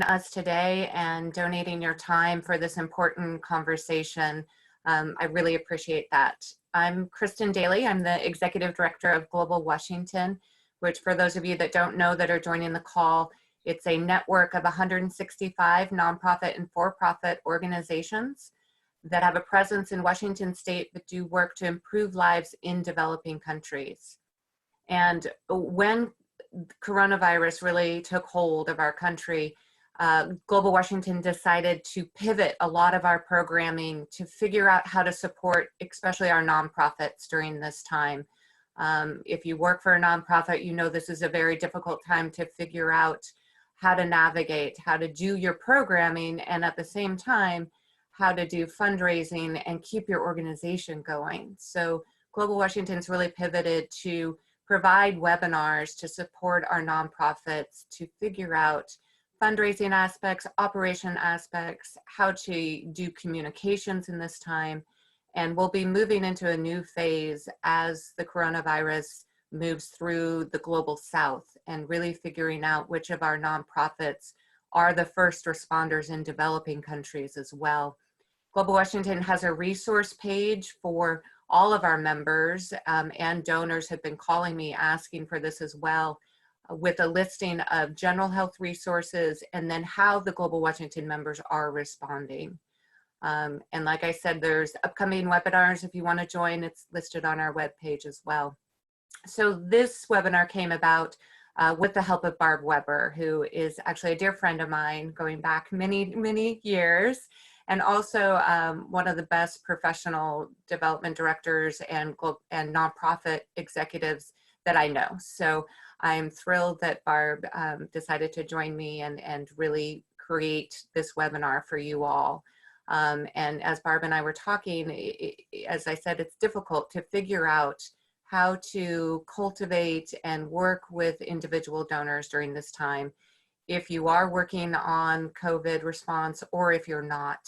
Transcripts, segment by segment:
us today and donating your time for this important conversation. I really appreciate that. I'm Kristen Daly. I'm the Executive Director of Global Washington, which for those of you that don't know that are joining the call, it's a network of 165 nonprofit and for-profit organizations that have a presence in Washington state but do work to improve lives in developing countries. And when coronavirus really took hold of our country, Global Washington decided to pivot a lot of our programming to figure out how to support, especially our nonprofits during this time. If you work for a nonprofit, you know this is a very difficult time to figure out how to navigate, how to do your programming, and at the same time, how to do fundraising and keep your organization going. So Global Washington's really pivoted to provide webinars to support our nonprofits to figure out fundraising aspects, operation aspects, how to do communications in this time. And we'll be moving into a new phase as the coronavirus moves through the global south and really figuring out which of our nonprofits are the first responders in developing countries as well. Global Washington has a resource page for all of our members, and donors have been calling me asking for this as well, with a listing of general health resources and then how the Global Washington members are responding. And like I said, there's upcoming webinars. If you want to join, it's listed on our webpage as well. So this webinar came about with the help of Barb Weber, who is actually a dear friend of mine going back many, many years, and also one of the best professional development directors and nonprofit executives that I know. So I'm thrilled that Barb decided to join me and really create this webinar for you all. And as Barb and I were talking, as I said, it's difficult to figure out how to cultivate and work with individual donors during this time, if you are working on COVID response or if you're not.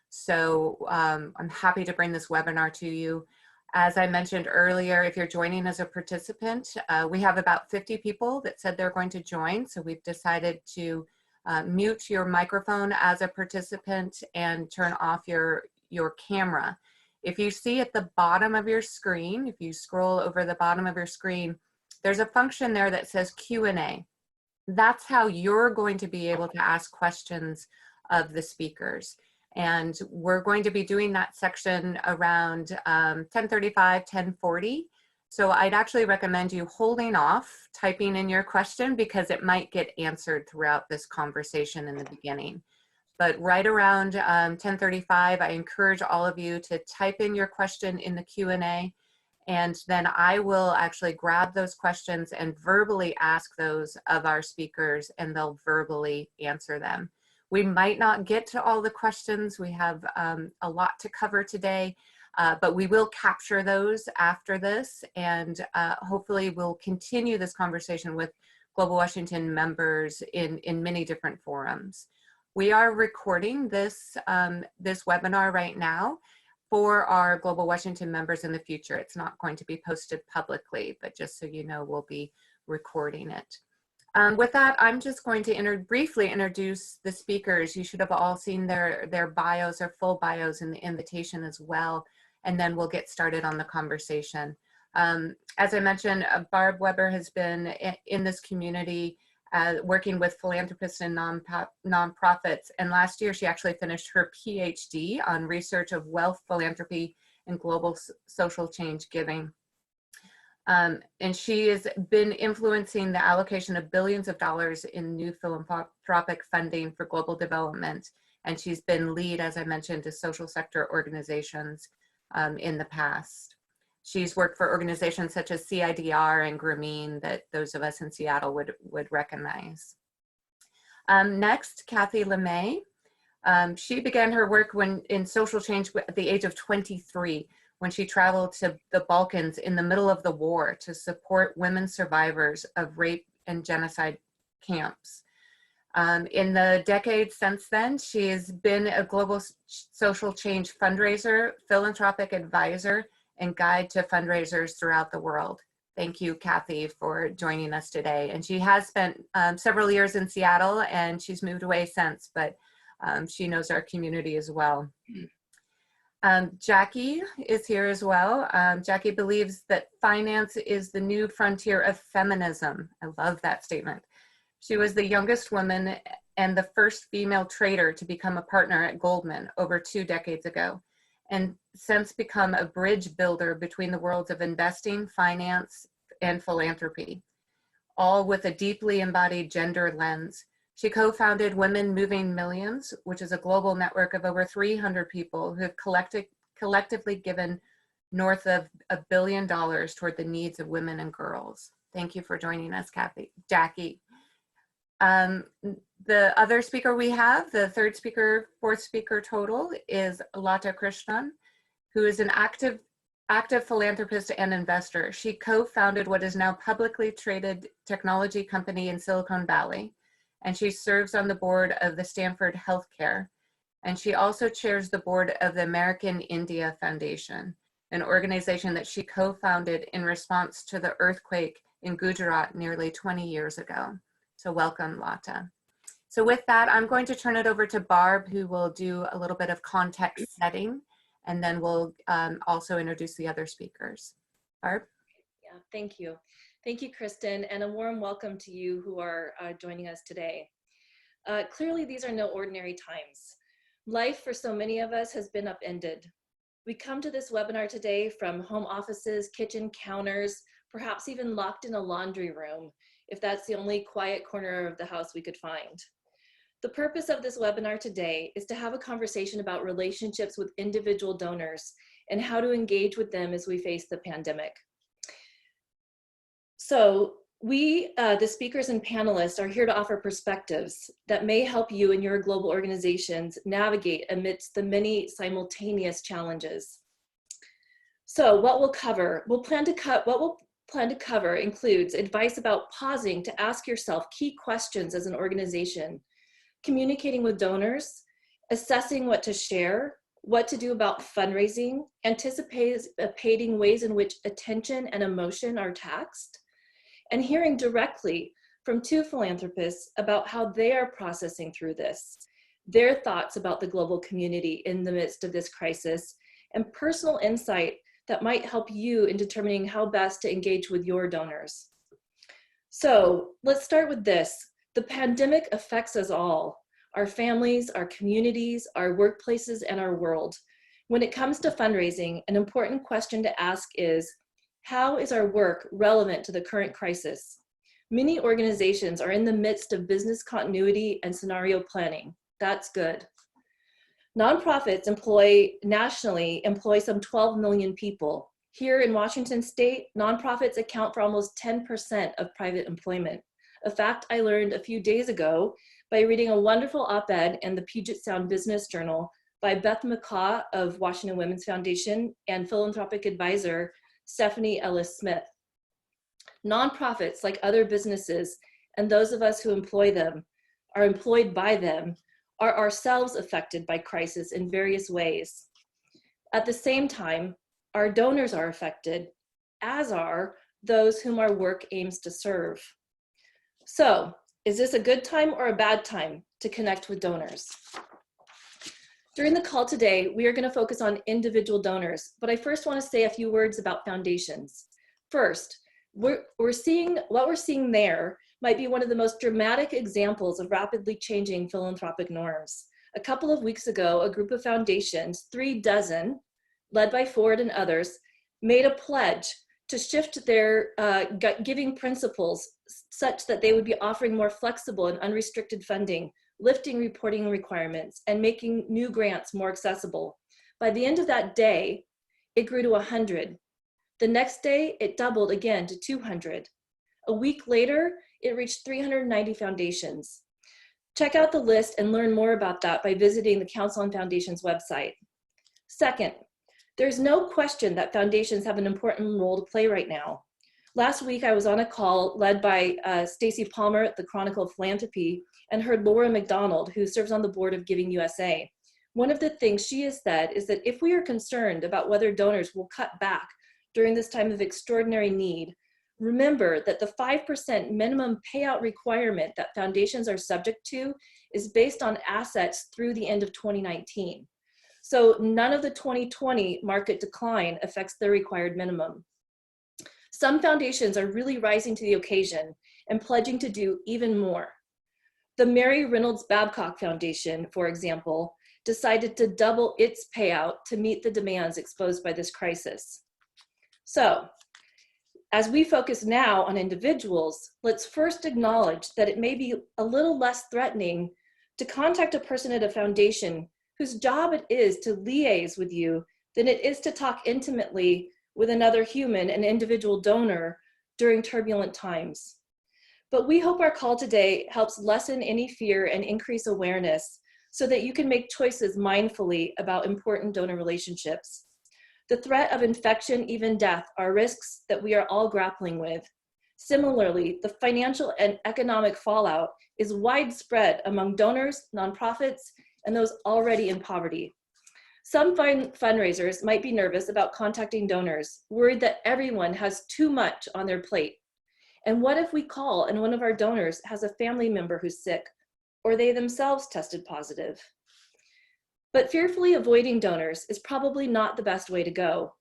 So I'm happy to bring this webinar to you. As I mentioned earlier, if you're joining as a participant, we have about 50 people that said they're going to join. So we've decided to mute your microphone as a participant and turn off your camera. If you see at the bottom of your screen, if you scroll over the bottom of your screen, there's a function there that says Q&A. That's how you're going to be able to ask questions of the speakers. And we're going to be doing that section around 10:35, 10:40. So I'd actually recommend you holding off typing in your question because it might get answered throughout this conversation in the beginning. But right around 10:35, I encourage all of you to type in your question in the Q&A, and then I will actually grab those questions and verbally ask those of our speakers, and they'll verbally answer them. We might not get to all the questions. We have a lot to cover today, but we will capture those after this, and hopefully we'll continue this conversation with Global Washington members in many different forums. We are recording this webinar right now for our Global Washington members in the future. It's not going to be posted publicly, but just so you know, we'll be recording it. With that, I'm just going to briefly introduce the speakers. You should have all seen their bios or full bios in the invitation as well, and then we'll get started on the conversation. As I mentioned, Barb Weber has been in this community working with philanthropists and nonprofits, and last year she actually finished her PhD on research of wealth, philanthropy, and global social change giving. And she has been influencing the allocation of billions of dollars in new philanthropic funding for global development. And she's been lead, as I mentioned, to social sector organizations in the past. She's worked for organizations such as CIDR and Grameen that those of us in Seattle would recognize. Next, Kathy LeMay. She began her work in social change at the age of 23. When she traveled to the Balkans in the middle of the war to support women survivors of rape and genocide camps. In the decades since then, she has been a global social change fundraiser, philanthropic advisor, and guide to fundraisers throughout the world. Thank you, Kathy, for joining us today. And she has spent several years in Seattle, and she's moved away since, but she knows our community as well. Jacki is here as well. Jacki believes that finance is the new frontier of feminism. I love that statement. She was the youngest woman and the first female trader to become a partner at Goldman over 2 decades ago, and since become a bridge builder between the worlds of investing, finance, and philanthropy, all with a deeply embodied gender lens. She co-founded Women Moving Millions, which is a global network of over 300 people who have collectively given north of $1 billion toward the needs of women and girls. Thank you for joining us, Jacki. The other speaker we have, the fourth speaker total, is Lata Krishnan, who is an active philanthropist and investor. She co-founded what is now publicly traded technology company in Silicon Valley, and she serves on the board of the Stanford Healthcare. And she also chairs the board of the American India Foundation, an organization that she co-founded in response to the earthquake in Gujarat nearly 20 years ago. So welcome, Lata. So with that, I'm going to turn it over to Barb, who will do a little bit of context setting, and then we'll also introduce the other speakers. Barb? Yeah, thank you. Thank you, Kristen, and a warm welcome to you who are joining us today. Clearly, these are no ordinary times. Life for so many of us has been upended. We come to this webinar today from home offices, kitchen counters, perhaps even locked in a laundry room, if that's the only quiet corner of the house we could find. The purpose of this webinar today is to have a conversation about relationships with individual donors and how to engage with them as we face the pandemic. So we, the speakers and panelists, are here to offer perspectives that may help you and your global organizations navigate amidst the many simultaneous challenges. So what we'll cover, what we'll plan to cover includes advice about pausing to ask yourself key questions as an organization, communicating with donors, assessing what to share, what to do about fundraising, anticipating ways in which attention and emotion are taxed, and hearing directly from 2 philanthropists about how they are processing through this, their thoughts about the global community in the midst of this crisis, and personal insight that might help you in determining how best to engage with your donors. So let's start with this. The pandemic affects us all, our families, our communities, our workplaces, and our world. When it comes to fundraising, an important question to ask is, how is our work relevant to the current crisis? Many organizations are in the midst of business continuity and scenario planning. That's good. Nonprofits nationally employ some 12 million people. Here in Washington State, nonprofits account for almost 10% of private employment. A fact I learned a few days ago by reading a wonderful op-ed in the Puget Sound Business Journal by Beth McCaw of Washington Women's Foundation and philanthropic advisor Stephanie Ellis Smith. Nonprofits, like other businesses, and those of us who employ them, are employed by them, are ourselves affected by crisis in various ways. At the same time, our donors are affected, as are those whom our work aims to serve. So, is this a good time or a bad time to connect with donors? During the call today, we are going to focus on individual donors, but I first want to say a few words about foundations. First, what we're seeing there might be one of the most dramatic examples of rapidly changing philanthropic norms. A couple of weeks ago, a group of foundations, 36, led by Ford and others, made a pledge to shift their giving principles such that they would be offering more flexible and unrestricted funding, lifting reporting requirements, and making new grants more accessible. By the end of that day, it grew to 100. The next day, it doubled again to 200. A week later, it reached 390 foundations. Check out the list and learn more about that by visiting the Council on Foundations website. Second, there's no question that foundations have an important role to play right now. Last week, I was on a call led by Stacy Palmer at the Chronicle of Philanthropy and heard Laura McDonald, who serves on the board of Giving USA. One of the things she has said is that if we are concerned about whether donors will cut back during this time of extraordinary need, Remember that the 5% minimum payout requirement that foundations are subject to is based on assets through the end of 2019. So none of the 2020 market decline affects their required minimum. Some foundations are really rising to the occasion and pledging to do even more. The Mary Reynolds Babcock Foundation, for example, decided to double its payout to meet the demands exposed by this crisis. So, as we focus now on individuals, let's first acknowledge that it may be a little less threatening to contact a person at a foundation whose job it is to liaise with you than it is to talk intimately with another human, an individual donor, during turbulent times. But we hope our call today helps lessen any fear and increase awareness so that you can make choices mindfully about important donor relationships. The threat of infection, even death, are risks that we are all grappling with. Similarly, the financial and economic fallout is widespread among donors, nonprofits, and those already in poverty. Some fundraisers might be nervous about contacting donors, worried that everyone has too much on their plate. And what if we call and one of our donors has a family member who's sick, or they themselves tested positive? But fearfully avoiding donors is probably not the best way to go.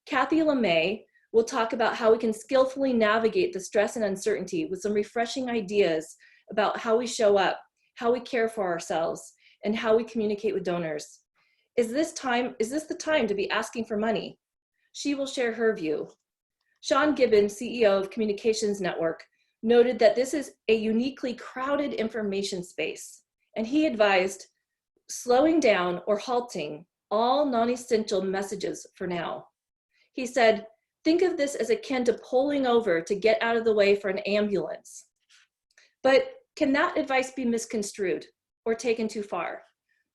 Kathy LeMay will talk about how we can skillfully navigate the stress and uncertainty with some refreshing ideas about how we show up, how we care for ourselves, and how we communicate with donors. Is this the time to be asking for money? She will share her view. Sean Gibbons, CEO of Communications Network, noted that this is a uniquely crowded information space, and he advised slowing down or halting all non-essential messages for now. He said, think of this as akin to pulling over to get out of the way for an ambulance. But can that advice be misconstrued or taken too far?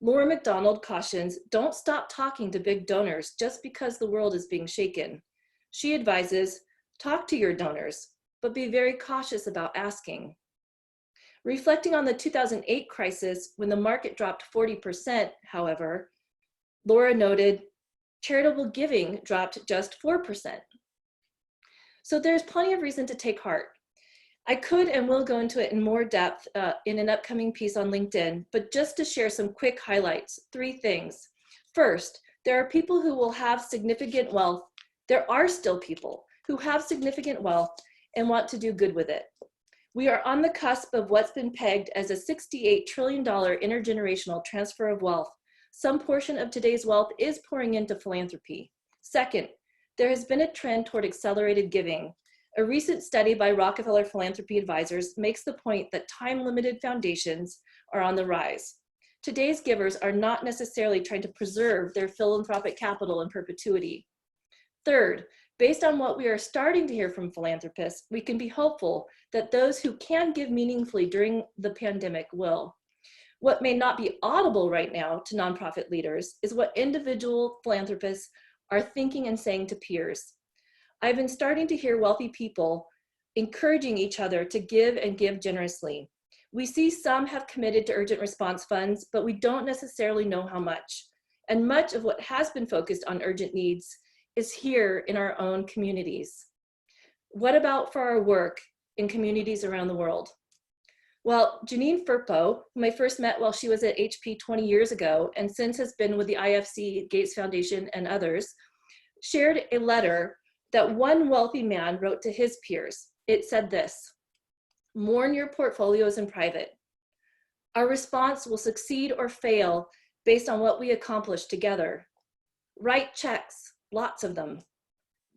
Laura McDonald cautions, don't stop talking to big donors just because the world is being shaken. She advises, talk to your donors, but be very cautious about asking. Reflecting on the 2008 crisis, when the market dropped 40%, however, Laura noted, charitable giving dropped just 4%. So there's plenty of reason to take heart. I could and will go into it in more depth in an upcoming piece on LinkedIn, but just to share some quick highlights, 3 things. First, there are people who will have significant wealth. There are still people who have significant wealth and want to do good with it. We are on the cusp of what's been pegged as a $68 trillion intergenerational transfer of wealth. Some portion of today's wealth is pouring into philanthropy. Second, there has been a trend toward accelerated giving. A recent study by Rockefeller Philanthropy Advisors makes the point that time-limited foundations are on the rise. Today's givers are not necessarily trying to preserve their philanthropic capital in perpetuity. Third, based on what we are starting to hear from philanthropists, we can be hopeful that those who can give meaningfully during the pandemic will. What may not be audible right now to nonprofit leaders is what individual philanthropists are thinking and saying to peers. I've been starting to hear wealthy people encouraging each other to give and give generously. We see some have committed to urgent response funds, but we don't necessarily know how much. And much of what has been focused on urgent needs is here in our own communities. What about for our work in communities around the world? Well, Janine Firpo, whom I first met while she was at HP 20 years ago, and since has been with the IFC, Gates Foundation, and others, shared a letter that one wealthy man wrote to his peers. It said this: mourn your portfolios in private. Our response will succeed or fail based on what we accomplish together. Write checks, lots of them.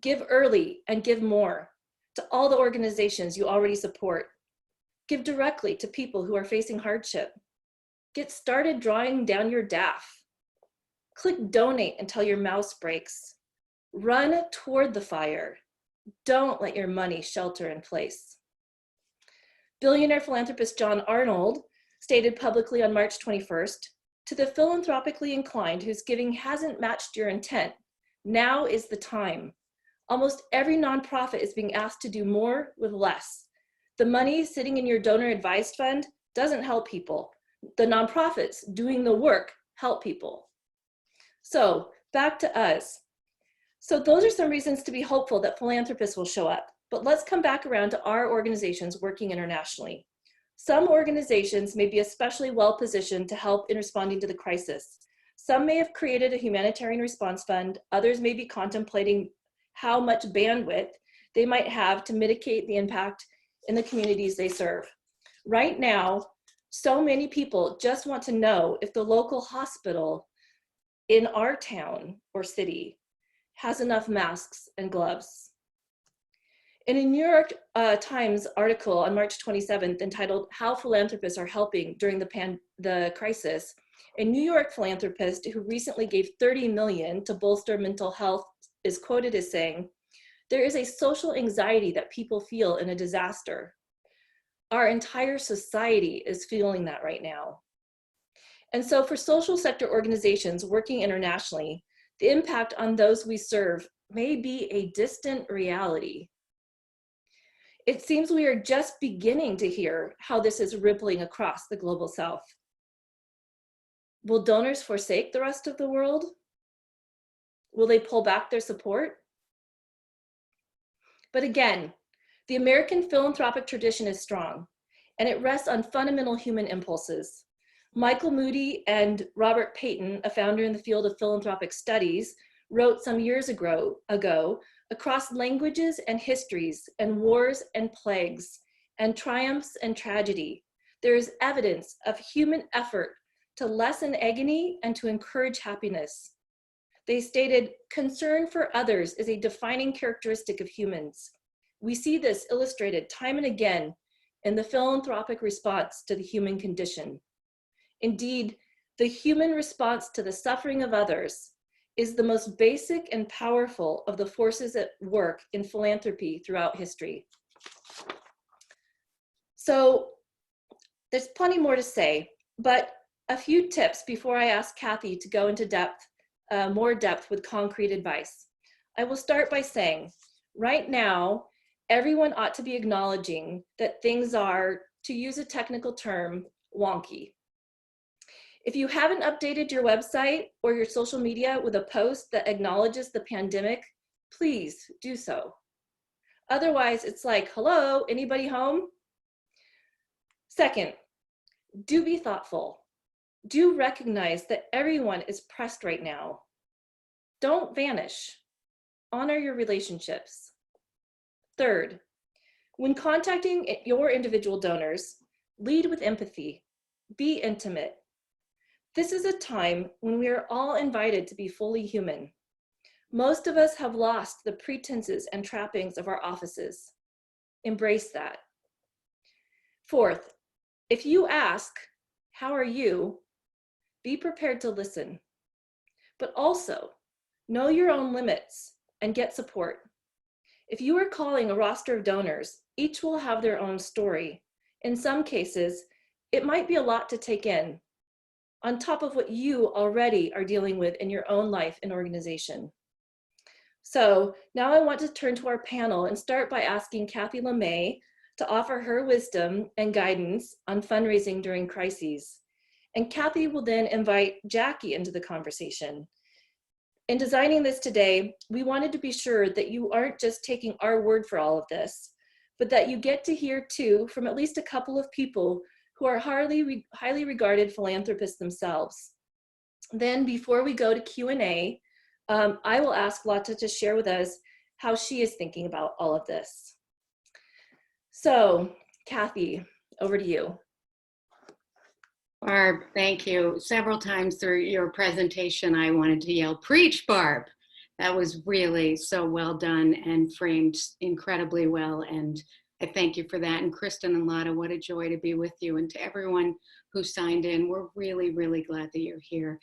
Give early and give more to all the organizations you already support. Give directly to people who are facing hardship. Get started drawing down your DAF. Click donate until your mouse breaks. Run toward the fire. Don't let your money shelter in place. Billionaire philanthropist John Arnold stated publicly on March 21st, to the philanthropically inclined whose giving hasn't matched your intent, now is the time. Almost every nonprofit is being asked to do more with less. The money sitting in your donor advised fund doesn't help people. The nonprofits doing the work help people. So back to us. So those are some reasons to be hopeful that philanthropists will show up. But let's come back around to our organizations working internationally. Some organizations may be especially well positioned to help in responding to the crisis. Some may have created a humanitarian response fund. Others may be contemplating how much bandwidth they might have to mitigate the impact in the communities they serve. Right now, so many people just want to know if the local hospital in our town or city has enough masks and gloves. In a New York Times article on March 27th entitled "How Philanthropists Are Helping During the Crisis," a New York philanthropist who recently gave $30 million to bolster mental health is quoted as saying, "There is a social anxiety that people feel in a disaster. Our entire society is feeling that right now." And so for social sector organizations working internationally, the impact on those we serve may be a distant reality. It seems we are just beginning to hear how this is rippling across the global south. Will donors forsake the rest of the world? Will they pull back their support? But again, the American philanthropic tradition is strong, and it rests on fundamental human impulses. Michael Moody and Robert Payton, a founder in the field of philanthropic studies, wrote some years ago, across languages and histories and wars and plagues and triumphs and tragedy, there is evidence of human effort to lessen agony and to encourage happiness. They stated, "Concern for others is a defining characteristic of humans. We see this illustrated time and again in the philanthropic response to the human condition. Indeed, the human response to the suffering of others is the most basic and powerful of the forces at work in philanthropy throughout history." So there's plenty more to say, but a few tips before I ask Kathy to go into more depth with concrete advice. I will start by saying, right now, everyone ought to be acknowledging that things are, to use a technical term, wonky. If you haven't updated your website or your social media with a post that acknowledges the pandemic, please do so. Otherwise, it's like, hello, anybody home? Second, do be thoughtful. Do recognize that everyone is pressed right now. Don't vanish. Honor your relationships. Third, when contacting your individual donors, lead with empathy. Be intimate. This is a time when we are all invited to be fully human. Most of us have lost the pretenses and trappings of our offices. Embrace that. Fourth, if you ask, "How are you?" be prepared to listen, but also know your own limits and get support. If you are calling a roster of donors, each will have their own story. In some cases, it might be a lot to take in, on top of what you already are dealing with in your own life and organization. So now I want to turn to our panel and start by asking Kathy LeMay to offer her wisdom and guidance on fundraising during crises. And Kathy will then invite Jacki into the conversation. In designing this today, we wanted to be sure that you aren't just taking our word for all of this, but that you get to hear too from at least a couple of people who are highly regarded philanthropists themselves. Then before we go to Q&A, I will ask Lata to share with us how she is thinking about all of this. So Kathy, over to you. Barb, thank you. Several times through your presentation, I wanted to yell, "Preach, Barb!" That was really so well done and framed incredibly well. And I thank you for that. And Kristen and Lata, what a joy to be with you. And to everyone who signed in, we're really, really glad that you're here.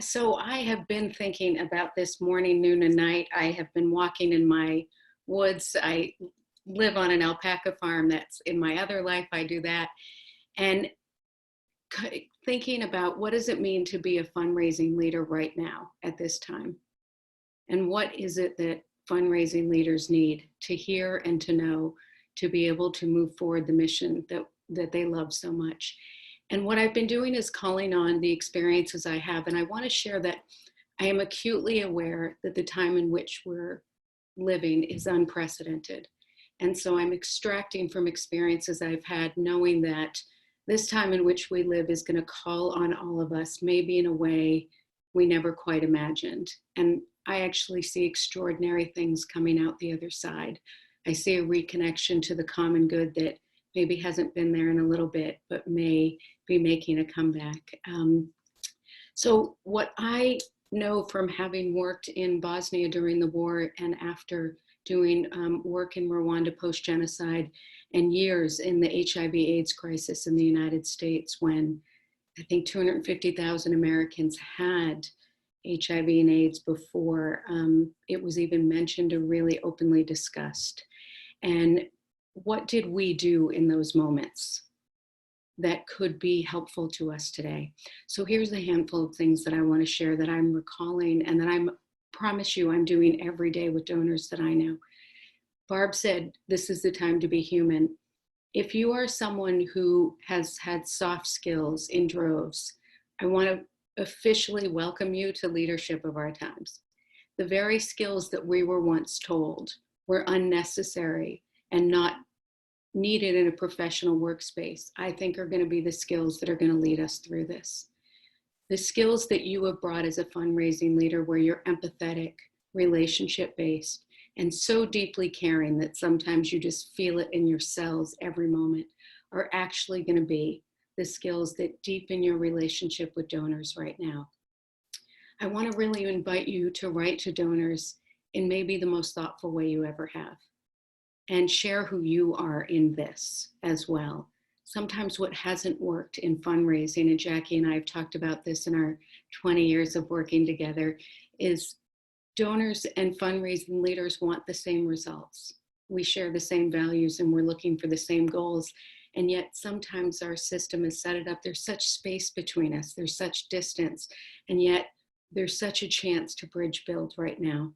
So I have been thinking about this morning, noon, and night. I have been walking in my woods. I live on an alpaca farm. That's in my other life. I do that. And thinking about what does it mean to be a fundraising leader right now at this time? And what is it that fundraising leaders need to hear and to know to be able to move forward the mission that they love so much? And what I've been doing is calling on the experiences I have. And I want to share that I am acutely aware that the time in which we're living is unprecedented. And so I'm extracting from experiences I've had, knowing that this time in which we live is going to call on all of us, maybe in a way we never quite imagined. And I actually see extraordinary things coming out the other side. I see a reconnection to the common good that maybe hasn't been there in a little bit, but may be making a comeback. So what I know from having worked in Bosnia during the war and after doing work in Rwanda post-genocide and years in the HIV/AIDS crisis in the United States, when I think 250,000 Americans had HIV and AIDS before it was even mentioned or really openly discussed. And what did we do in those moments that could be helpful to us today? So here's a handful of things that I want to share that I'm recalling and that I promise you I'm doing every day with donors that I know. Barb said, this is the time to be human. If you are someone who has had soft skills in droves, I want to officially welcome you to leadership of our times. The very skills that we were once told were unnecessary and not needed in a professional workspace, I think are going to be the skills that are going to lead us through this. The skills that you have brought as a fundraising leader, where you're empathetic, relationship-based, and so deeply caring that sometimes you just feel it in your cells every moment, are actually going to be the skills that deepen your relationship with donors right now. I want to really invite you to write to donors in maybe the most thoughtful way you ever have, and share who you are in this as well. Sometimes what hasn't worked in fundraising, and Jacki and I have talked about this in our 20 years of working together, is donors and fundraising leaders want the same results. We share the same values and we're looking for the same goals. And yet sometimes our system has set it up. There's such space between us. There's such distance. And yet there's such a chance to bridge build right now.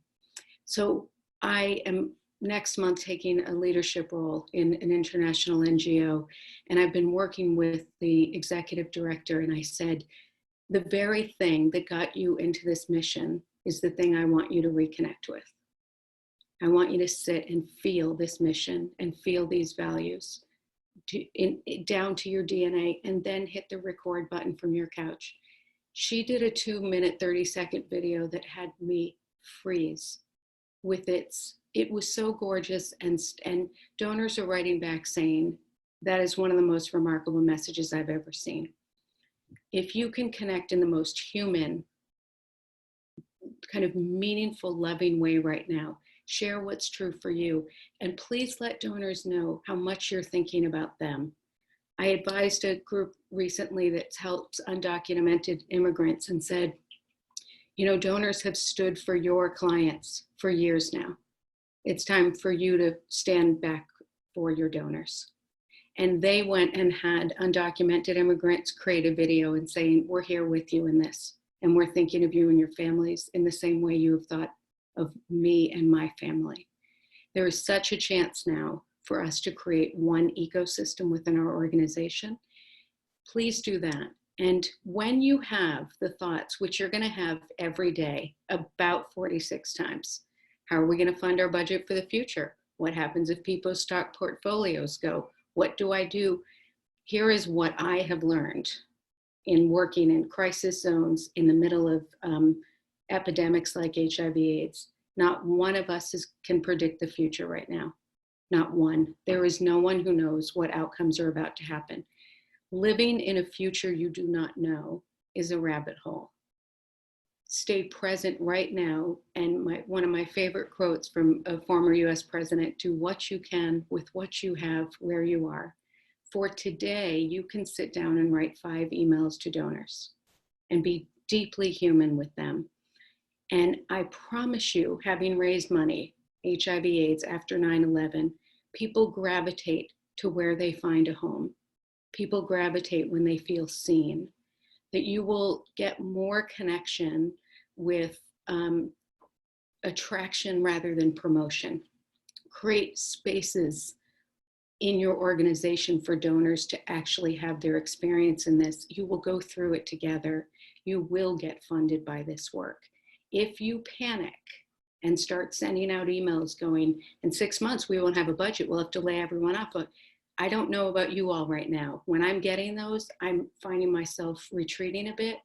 So I am next month taking a leadership role in an international NGO. And I've been working with the executive director, and I said, the very thing that got you into this mission is the thing I want you to reconnect with. I want you to sit and feel this mission and feel these values down to your DNA, and then hit the record button from your couch. She did a 2-minute, 30-second video that had me freeze with it was so gorgeous, and donors are writing back saying, that is one of the most remarkable messages I've ever seen. If you can connect in the most human, kind of meaningful, loving way right now, share what's true for you, and please let donors know how much you're thinking about them. I advised a group recently that helps undocumented immigrants and said, you know, donors have stood for your clients for years now. It's time for you to stand back for your donors. And they went and had undocumented immigrants create a video and saying, we're here with you in this. And we're thinking of you and your families in the same way you have thought of me and my family. There is such a chance now for us to create one ecosystem within our organization. Please do that. And when you have the thoughts, which you're going to have every day, about 46 times, how are we going to fund our budget for the future? What happens if people's stock portfolios go? What do I do? Here is what I have learned in working in crisis zones in the middle of epidemics like HIV/AIDS. Not one of us can predict the future right now. Not one. There is no one who knows what outcomes are about to happen. Living in a future you do not know is a rabbit hole. Stay present right now. And one of my favorite quotes from a former US president, do what you can with what you have where you are. For today, you can sit down and write 5 emails to donors and be deeply human with them. And I promise you, having raised money, HIV/AIDS after 9/11, people gravitate to where they find a home. People gravitate when they feel seen. That you will get more connection with attraction rather than promotion. Create spaces in your organization for donors to actually have their experience in this. You will go through it together. You will get funded by this work. If you panic and start sending out emails going, in 6 months, we won't have a budget. We'll have to lay everyone off. But I don't know about you all right now. When I'm getting those, I'm finding myself retreating a bit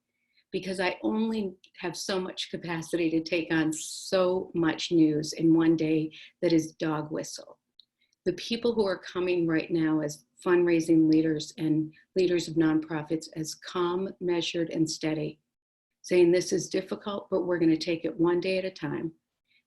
because I only have so much capacity to take on so much news in one day that is dog whistle. The people who are coming right now as fundraising leaders and leaders of nonprofits as calm, measured, and steady, saying this is difficult, but we're going to take it one day at a time.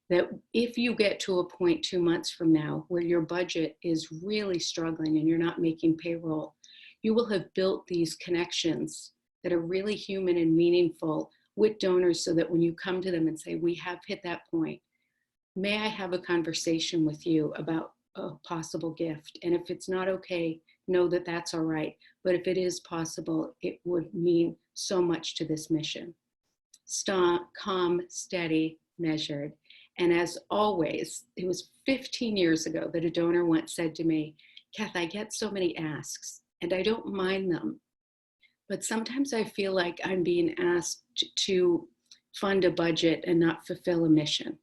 That if you get to a point 2 months from now where your budget is really struggling and you're not making payroll, you will have built these connections that are really human and meaningful with donors so that when you come to them and say, we have hit that point, may I have a conversation with you about a possible gift? And if it's not okay, know that that's all right. But if it is possible, it would mean so much to this mission. Calm, steady, measured. And as always, it was 15 years ago that a donor once said to me, Kath, I get so many asks and I don't mind them, but sometimes I feel like I'm being asked to fund a budget and not fulfill a mission.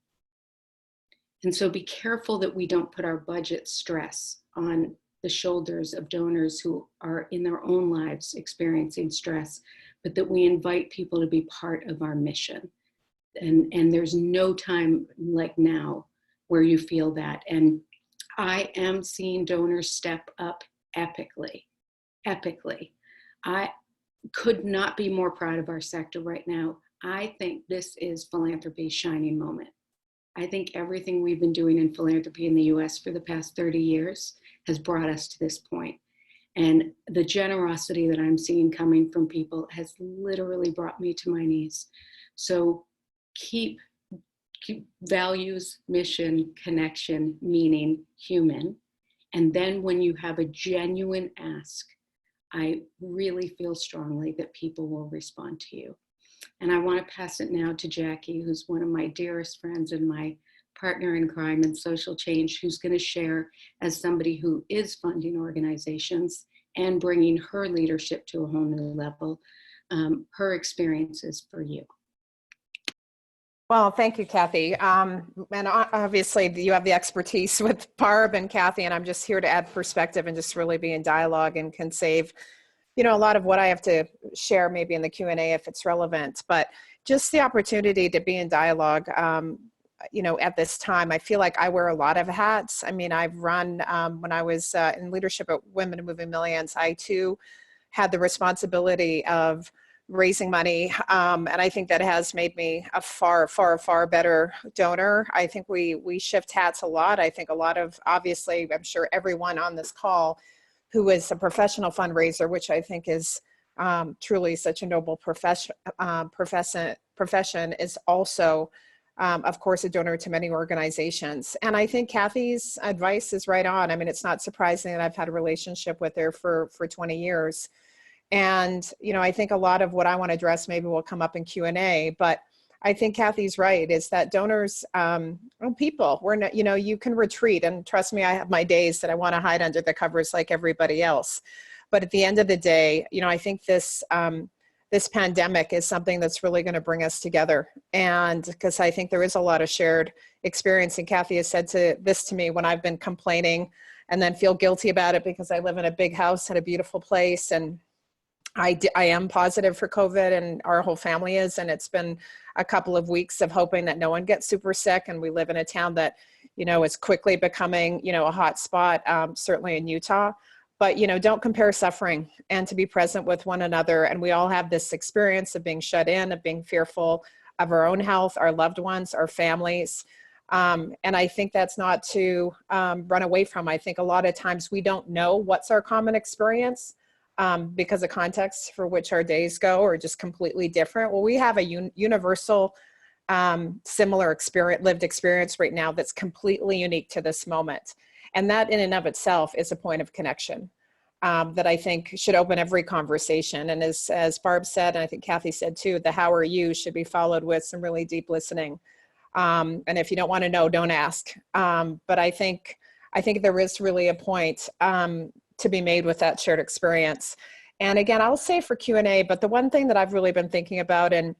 And so be careful that we don't put our budget stress on the shoulders of donors who are in their own lives experiencing stress, but that we invite people to be part of our mission. And there's no time like now where you feel that. And I am seeing donors step up epically. I could not be more proud of our sector right now. I think this is philanthropy's shining moment. I think everything we've been doing in philanthropy in the US for the past 30 years has brought us to this point. And the generosity that I'm seeing coming from people has literally brought me to my knees. So keep values, mission, connection, meaning, human. And then when you have a genuine ask, I really feel strongly that people will respond to you. And I want to pass it now to Jacki, who's one of my dearest friends and my partner in crime and social change, who's going to share, as somebody who is funding organizations and bringing her leadership to a whole new level, her experiences for you. Well, thank you, Kathy. And obviously you have the expertise with Barb and Kathy, and I'm just here to add perspective and just really be in dialogue and can save, a lot of what I have to share maybe in the Q&A if it's relevant, but just the opportunity to be in dialogue, at this time. I feel like I wear a lot of hats. I mean, I've run, when I was in leadership at Women Moving Millions, I too had the responsibility of raising money. And I think that has made me a far, far, far better donor. I think we shift hats a lot. I think a lot of, obviously, I'm sure everyone on this call who is a professional fundraiser, which I think is truly such a noble profession, is also, of course, a donor to many organizations. And I think Kathy's advice is right on. I mean, it's not surprising that I've had a relationship with her for 20 years. And, I think a lot of what I want to address maybe will come up in Q&A, but I think Kathy's right, is that donors, people, we're not, you can retreat, and trust me, I have my days that I want to hide under the covers like everybody else. But at the end of the day, I think this pandemic is something that's really going to bring us together. And because I think there is a lot of shared experience, and Kathy has said this to me when I've been complaining and then feel guilty about it because I live in a big house in a beautiful place, and I am positive for COVID, and our whole family is, and it's been a couple of weeks of hoping that no one gets super sick. And we live in a town that, is quickly becoming, a hot spot, certainly in Utah. But, don't compare suffering, and to be present with one another. And we all have this experience of being shut in, of being fearful of our own health, our loved ones, our families. And I think that's not to run away from. I think a lot of times we don't know what's our common experience. Because the context for which our days go are just completely different. Well, we have a universal, similar lived experience right now that's completely unique to this moment. And that in and of itself is a point of connection that I think should open every conversation. And as Barb said, and I think Kathy said too, the how are you should be followed with some really deep listening. And if you don't want to know, don't ask. But I think there is really a point to be made with that shared experience. And again, I'll say for Q&A, but the one thing that I've really been thinking about, and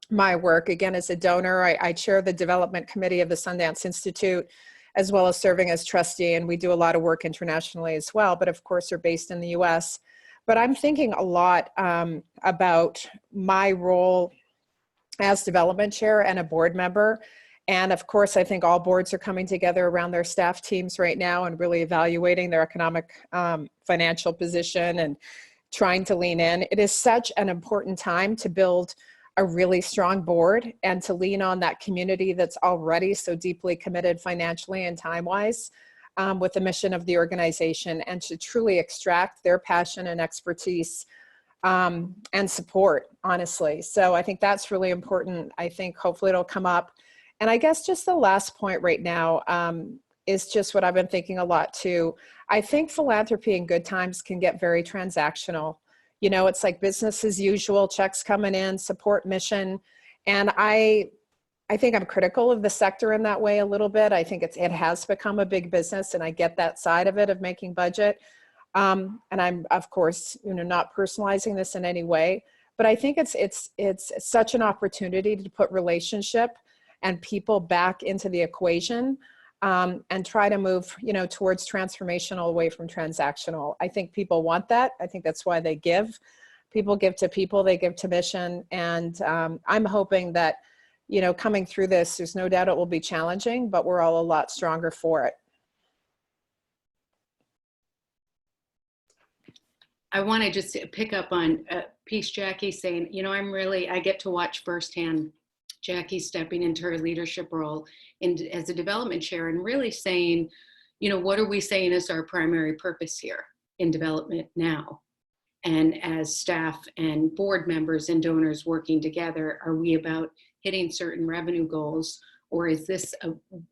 my work. Again, as a donor, I chair the development committee of the Sundance Institute, as well as serving as trustee, and we do a lot of work internationally as well, but of course are based in the US. But I'm thinking a lot about my role as development chair and a board member. And of course, I think all boards are coming together around their staff teams right now and really evaluating their economic financial position and trying to lean in. It is such an important time to build a really strong board and to lean on that community that's already so deeply committed financially and time-wise with the mission of the organization, and to truly extract their passion and expertise and support, honestly. So I think that's really important. I think hopefully it'll come up. And I guess just the last point right now is just what I've been thinking a lot too. I think philanthropy in good times can get very transactional. You know, it's like business as usual, checks coming in, support mission. And I think I'm critical of the sector in that way a little bit. I think it has become a big business, and I get that side of it, of making budget. And I'm, of course, not personalizing this in any way, but I think it's such an opportunity to put relationship and people back into the equation and try to move, towards transformational away from transactional. I think people want that. I think that's why they give. People give to people, they give to mission. And I'm hoping that, coming through this, there's no doubt it will be challenging, but we're all a lot stronger for it. I want to just pick up on a piece Jacki saying, I get to watch firsthand Jacki stepping into her leadership role as a development chair and really saying, what are we saying is our primary purpose here in development now? And as staff and board members and donors working together, are we about hitting certain revenue goals? Or is this,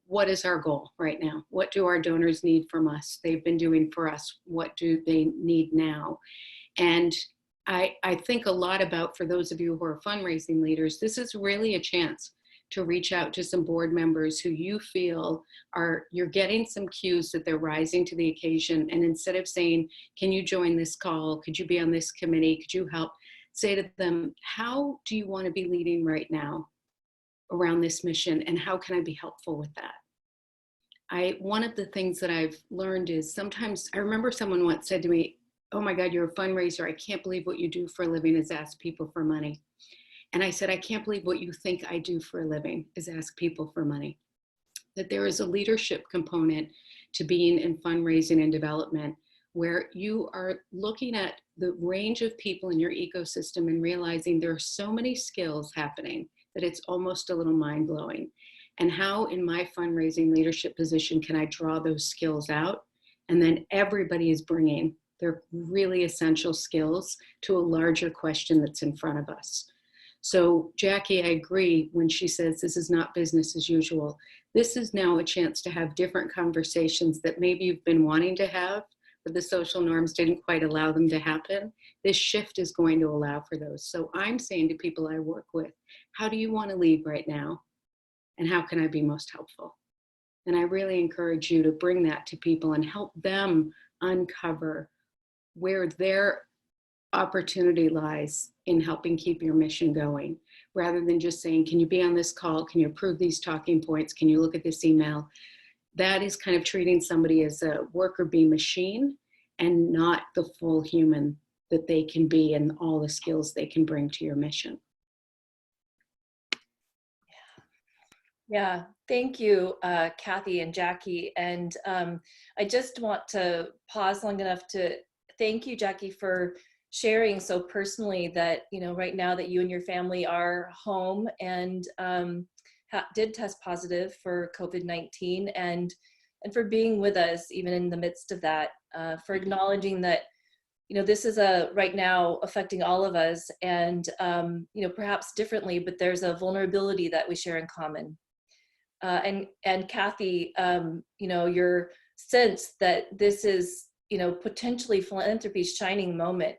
what is our goal right now? What do our donors need from us? They've been doing for us. What do they need now? And I think a lot about, for those of you who are fundraising leaders, this is really a chance to reach out to some board members who you feel you're getting some cues that they're rising to the occasion. And instead of saying, can you join this call? Could you be on this committee? Could you help? Say to them, how do you want to be leading right now around this mission? And how can I be helpful with that? One of the things that I've learned is sometimes, I remember someone once said to me, oh my God, you're a fundraiser. I can't believe what you do for a living is ask people for money. And I said, I can't believe what you think I do for a living is ask people for money. That there is a leadership component to being in fundraising and development where you are looking at the range of people in your ecosystem and realizing there are so many skills happening that it's almost a little mind-blowing. And how in my fundraising leadership position can I draw those skills out? And then everybody is bringing their really essential skills to a larger question that's in front of us. So Jacki, I agree when she says this is not business as usual. This is now a chance to have different conversations that maybe you've been wanting to have, but the social norms didn't quite allow them to happen. This shift is going to allow for those. So I'm saying to people I work with, how do you want to lead right now? And how can I be most helpful? And I really encourage you to bring that to people and help them uncover where their opportunity lies in helping keep your mission going, rather than just saying, can you be on this call? Can you approve these talking points? Can you look at this email? That is kind of treating somebody as a worker bee machine and not the full human that they can be and all the skills they can bring to your mission. Yeah, thank you, Kathy and Jacki. And I just want to pause long enough to thank you, Jacki, for sharing so personally that, right now that you and your family are home and did test positive for COVID-19 and for being with us even in the midst of that, for acknowledging that, this is right now affecting all of us and, perhaps differently, but there's a vulnerability that we share in common. And Kathy, your sense that this is, potentially philanthropy's shining moment,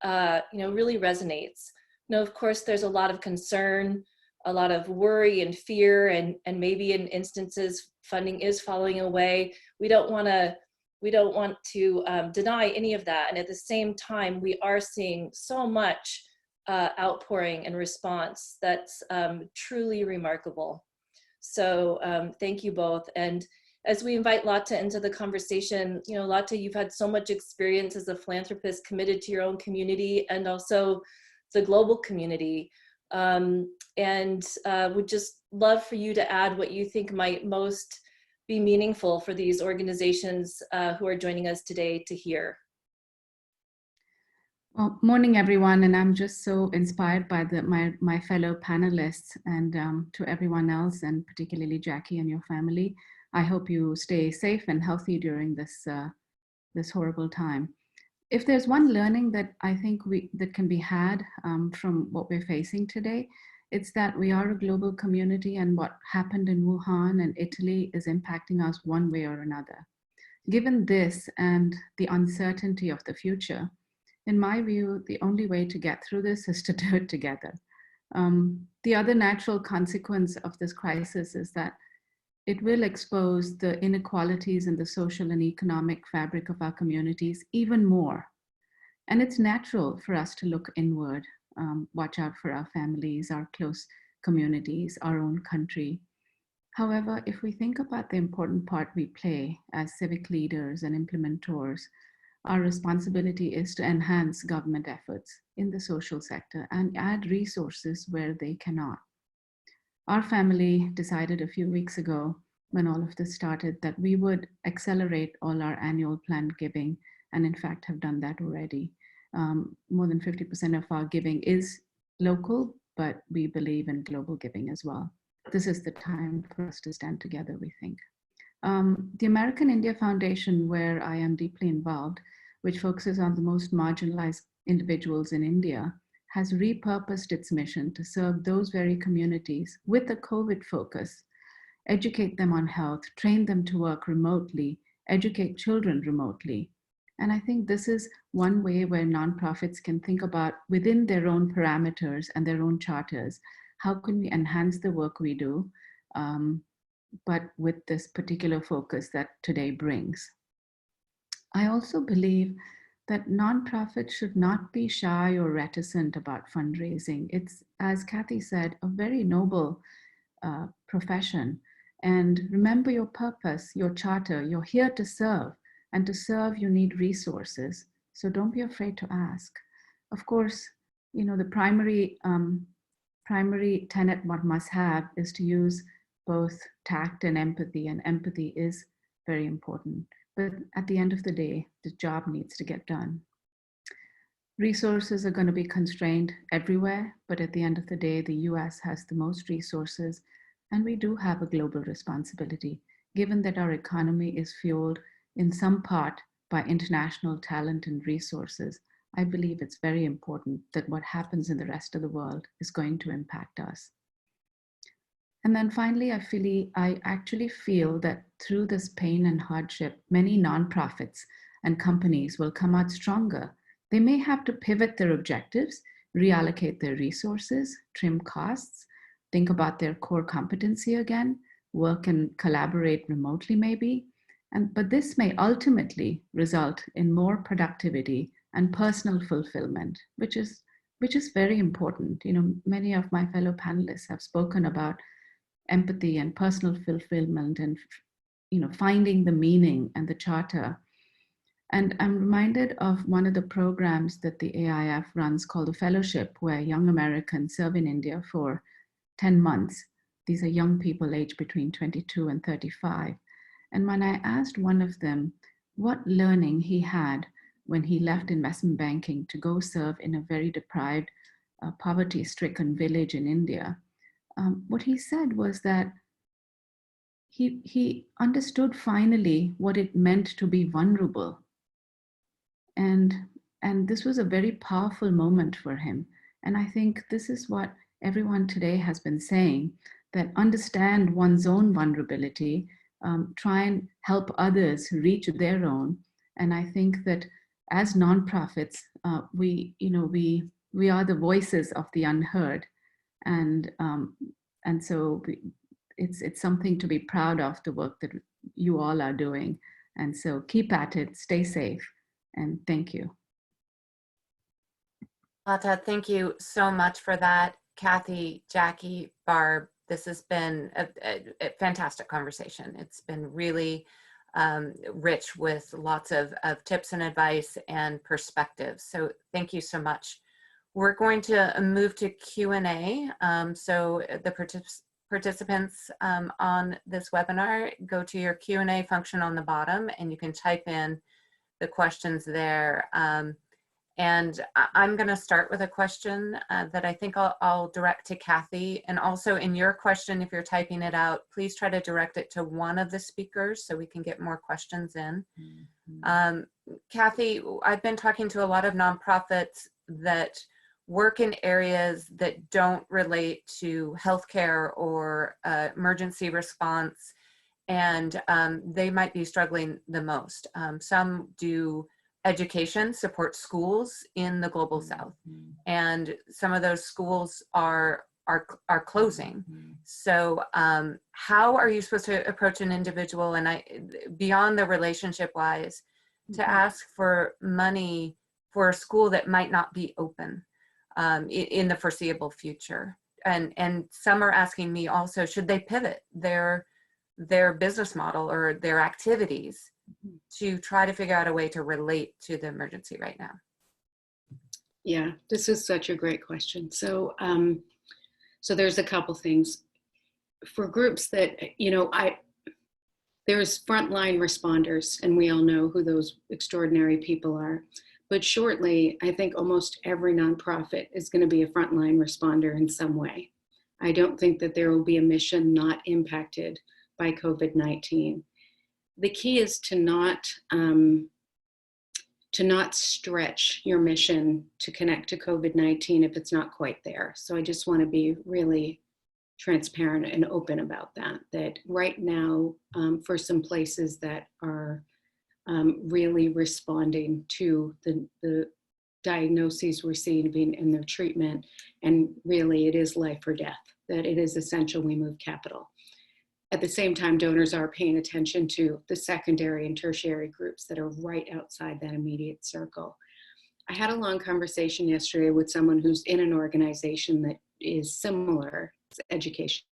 really resonates. Of course, there's a lot of concern, a lot of worry and fear, and maybe in instances funding is falling away. We don't want to deny any of that. And at the same time, we are seeing so much outpouring and response that's truly remarkable. So thank you both. And as we invite Lata into the conversation, you know, Lata, you've had so much experience as a philanthropist committed to your own community and also the global community. And would just love for you to add what you think might most be meaningful for these organizations who are joining us today to hear. Well, morning, everyone, and I'm just so inspired by my fellow panelists, and to everyone else, and particularly Jacki and your family. I hope you stay safe and healthy during this this horrible time. If there's one learning that I think that can be had from what we're facing today, it's that we are a global community, and what happened in Wuhan and Italy is impacting us one way or another. Given this and the uncertainty of the future, in my view, the only way to get through this is to do it together. The other natural consequence of this crisis is that it will expose the inequalities in the social and economic fabric of our communities even more. And it's natural for us to look inward, watch out for our families, our close communities, our own country. However, if we think about the important part we play as civic leaders and implementors, our responsibility is to enhance government efforts in the social sector and add resources where they cannot. Our family decided a few weeks ago, when all of this started, that we would accelerate all our annual planned giving, and in fact have done that already. More than 50% of our giving is local, but we believe in global giving as well. This is the time for us to stand together, we think. The American India Foundation, where I am deeply involved, which focuses on the most marginalized individuals in India, has repurposed its mission to serve those very communities with a COVID focus, educate them on health, train them to work remotely, educate children remotely. And I think this is one way where nonprofits can think about, within their own parameters and their own charters, how can we enhance the work we do, but with this particular focus that today brings. I also believe that nonprofits should not be shy or reticent about fundraising. It's, as Kathy said, a very noble profession. And remember your purpose, your charter. You're here to serve, and to serve you need resources. So don't be afraid to ask. Of course, you know, the primary tenet one must have is to use both tact and empathy is very important. But at the end of the day, the job needs to get done. Resources are going to be constrained everywhere, but at the end of the day, the US has the most resources, and we do have a global responsibility, given that our economy is fueled in some part by international talent and resources. I believe it's very important that what happens in the rest of the world is going to impact us. And then finally, I actually feel that through this pain and hardship, many nonprofits and companies will come out stronger. They may have to pivot their objectives, reallocate their resources, trim costs, think about their core competency again, work and collaborate remotely maybe. But this may ultimately result in more productivity and personal fulfillment, which is very important. You know, many of my fellow panelists have spoken about empathy and personal fulfillment and, you know, finding the meaning and the charter. And I'm reminded of one of the programs that the AIF runs called the Fellowship, where young Americans serve in India for 10 months. These are young people aged between 22 and 35. And when I asked one of them what learning he had when he left investment banking to go serve in a very deprived, poverty-stricken village in India, what he said was that he understood finally what it meant to be vulnerable. And this was a very powerful moment for him. And I think this is what everyone today has been saying, that understand one's own vulnerability, try and help others reach their own. And I think that as nonprofits, we are the voices of the unheard. And so it's something to be proud of, the work that you all are doing. And so keep at it, stay safe, and thank you. Lata, thank you so much for that. Kathy, Jacki, Barb, this has been a fantastic conversation. It's been really rich with lots of tips and advice and perspectives. So thank you so much. We're going to move to Q&A. So the participants on this webinar, go to your Q&A function on the bottom and you can type in the questions there. And I'm going to start with a question that I think I'll direct to Kathy. And also in your question, if you're typing it out, please try to direct it to one of the speakers so we can get more questions in. Kathy, I've been talking to a lot of nonprofits that work in areas that don't relate to healthcare or emergency response, and they might be struggling the most. Some do education, support schools in the global south, and some of those schools are closing. So how are you supposed to approach an individual, and beyond the relationship wise, to ask for money for a school that might not be open in the foreseeable future? And some are asking me also, should they pivot their business model or their activities to try to figure out a way to relate to the emergency right now? Yeah, this is such a great question. So, so there's a couple things for groups that, there's frontline responders, and we all know who those extraordinary people are. But shortly, I think almost every nonprofit is going to be a frontline responder in some way. I don't think that there will be a mission not impacted by COVID-19. The key is to not stretch your mission to connect to COVID-19 if it's not quite there. So I just want to be really transparent and open about that right now, for some places that are really responding to the diagnoses we're seeing in their treatment, and really it is life or death, that it is essential we move capital. At the same time, donors are paying attention to the secondary and tertiary groups that are right outside that immediate circle. I had a long conversation yesterday with someone who's in an organization that is similar to education.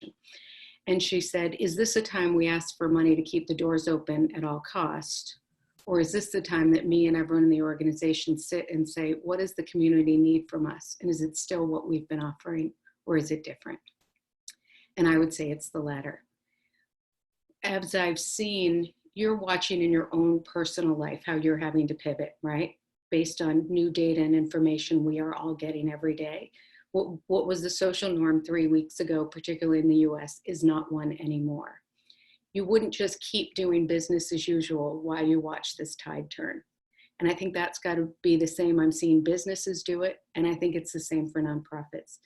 And she said, is this a time we ask for money to keep the doors open at all costs? Or is this the time that me and everyone in the organization sit and say, what does the community need from us? And is it still what we've been offering, or is it different? And I would say it's the latter. As I've seen, you're watching in your own personal life how you're having to pivot, right? Based on new data and information we are all getting every day. What was the social norm 3 weeks ago, particularly in the US, is not one anymore. You wouldn't just keep doing business as usual while you watch this tide turn. And I think that's got to be the same. I'm seeing businesses do it, and I think it's the same for nonprofits.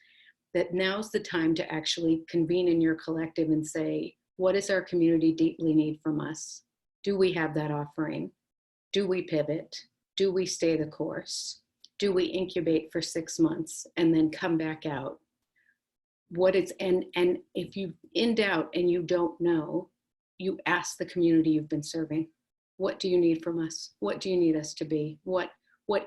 That now's the time to actually convene in your collective and say, what does our community deeply need from us? Do we have that offering? Do we pivot? Do we stay the course? Do we incubate for 6 months and then come back out? And if you in doubt and you don't know, you ask the community you've been serving, what do you need from us? What do you need us to be? What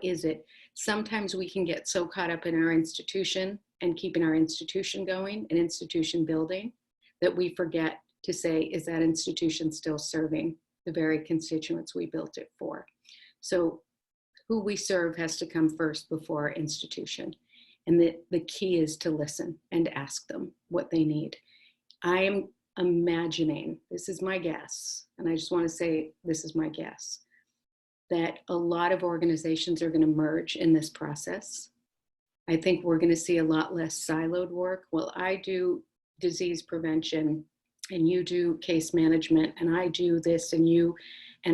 is it? Sometimes we can get so caught up in our institution and keeping our institution going and institution building that we forget to say, is that institution still serving the very constituents we built it for? So who we serve has to come first before our institution. And the key is to listen and ask them what they need. I am imagining, this is my guess, and I just want to say this is my guess, that a lot of organizations are going to merge in this process. I think we're going to see a lot less siloed work. Well, I do disease prevention and you do case management and I do this and